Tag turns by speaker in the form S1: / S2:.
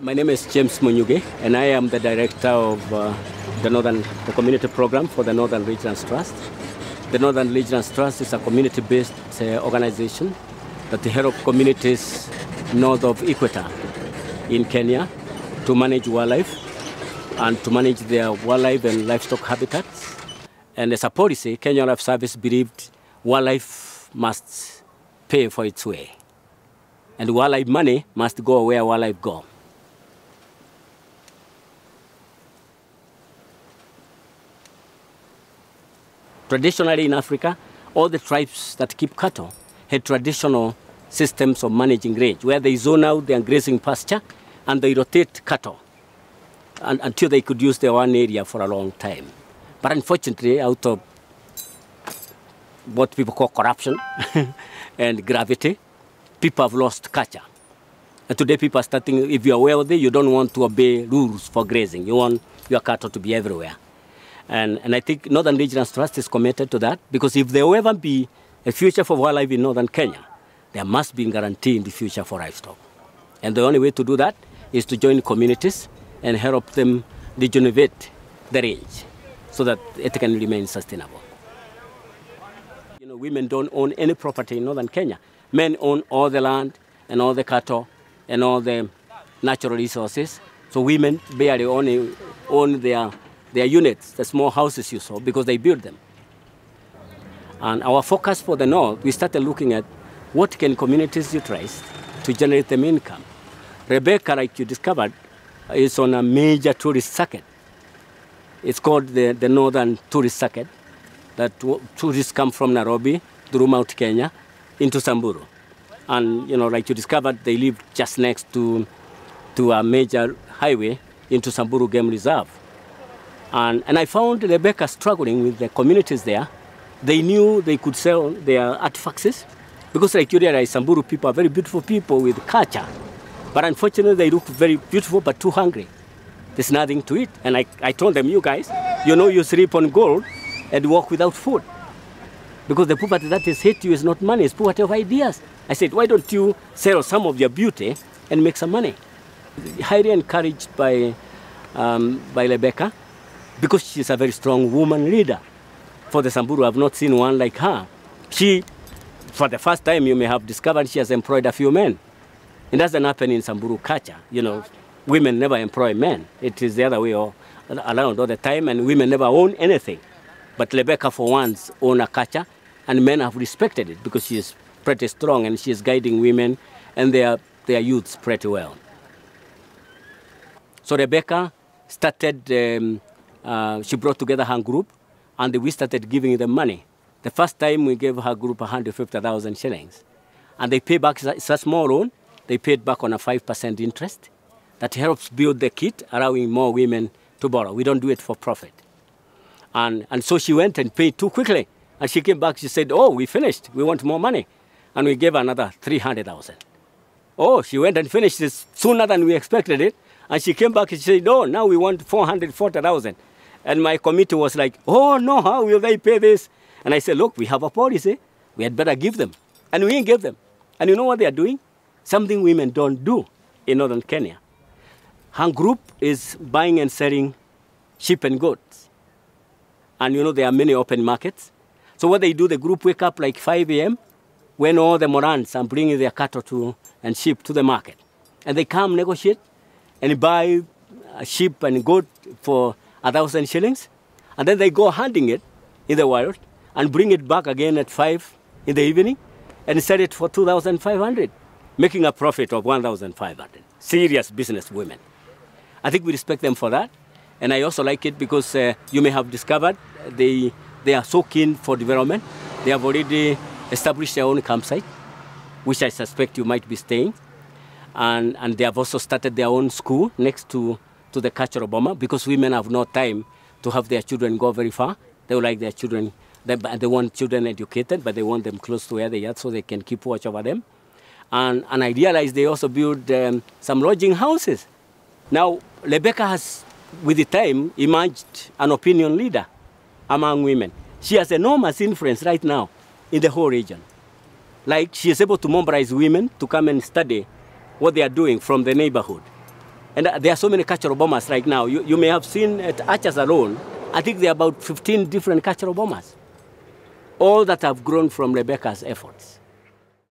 S1: My name is James Myunyugi, and I am the director of the community program for the Northern Regions Trust. The Northern Regions Trust is a community-based organization that helps communities north of Equator in Kenya to manage wildlife and to manage their wildlife and livestock habitats. And as a policy, Kenya Wildlife Service believed wildlife must pay for its way. And wildlife money must go where wildlife go. Traditionally in Africa, all the tribes that keep cattle had traditional systems of managing range, where they zone out their grazing pasture and they rotate cattle until they could use their one area for a long time. But unfortunately, out of what people call corruption and gravity, people have lost culture. And today people are starting, if you are wealthy, you don't want to obey rules for grazing. You want your cattle to be everywhere. And I think Northern Regions Trust is committed to that, because if there will ever be a future for wildlife in northern Kenya, there must be a guarantee in the future for livestock. And the only way to do that is to join communities and help them regenerate the range so that it can remain sustainable. You know, women don't own any property in northern Kenya. Men own all the land and all the cattle and all the natural resources. So women barely only own their units, the small houses you saw, because they build them. And our focus for the North, we started looking at what can communities utilize to generate them income. Rebecca, like you discovered, is on a major tourist circuit. It's called the Northern Tourist Circuit, that tourists come from Nairobi through Mount Kenya into Samburu. And, you know, like you discovered, they live just next to a major highway into Samburu Game Reserve. And I found Rebecca struggling with the communities there. They knew they could sell their artifacts, because like you realize, Samburu people are very beautiful people with culture. But unfortunately, they look very beautiful but too hungry. There's nothing to eat. And I told them, you guys, you know you sleep on gold and walk without food. Because the poverty that is hit you is not money, it's poverty of ideas. I said, why don't you sell some of your beauty and make some money? Highly encouraged by Rebecca, because she's a very strong woman leader. For the Samburu, I've not seen one like her. She, for the first time, you may have discovered she has employed a few men. It doesn't happen in Samburu culture. You know, women never employ men. It is the other way around all the time, and women never own anything. But Rebecca, for once, owns a culture, and men have respected it because she is pretty strong and she is guiding women and their youths pretty well. So Rebecca started, she brought together her group, and we started giving them money. The first time we gave her group 150,000 shillings. And they pay back, it's a small loan, they paid back on a 5% interest. That helps build the kit, allowing more women to borrow. We don't do it for profit. And so she went and paid too quickly. And she came back, she said, oh, we finished, we want more money. And we gave another 300,000. Oh, she went and finished this sooner than we expected it. And she came back and she said, no, now we want 440,000. And my committee was like, oh, no, how will they pay this? And I said, look, we have a policy. We had better give them. And we gave them. And you know what they are doing? Something women don't do in northern Kenya. Her group is buying and selling sheep and goats. And you know, there are many open markets. So what they do, the group wake up like 5 a.m. when all the Morans are bringing their cattle and sheep to the market. And they come negotiate and buy a sheep and goat for 1,000 shillings. And then they go hunting it in the wild and bring it back again at 5 in the evening and sell it for 2,500, making a profit of 1,500. Serious business women. I think we respect them for that. And I also like it because you may have discovered they are so keen for development. They have already established their own campsite, which I suspect you might be staying. And they have also started their own school next to the cultural bomber, because women have no time to have their children go very far. They would like their children, they want children educated, but they want them close to where they are so they can keep watch over them. And I realized they also build some lodging houses. Now, Rebecca has, with the time, emerged an opinion leader among women. She has enormous influence right now in the whole region. Like, she is able to mobilize women to come and study what they are doing from the neighborhood. And there are so many cultural bombers right now. You may have seen at Archers alone, I think there are about 15 different cultural bombers, all that have grown from Rebecca's efforts.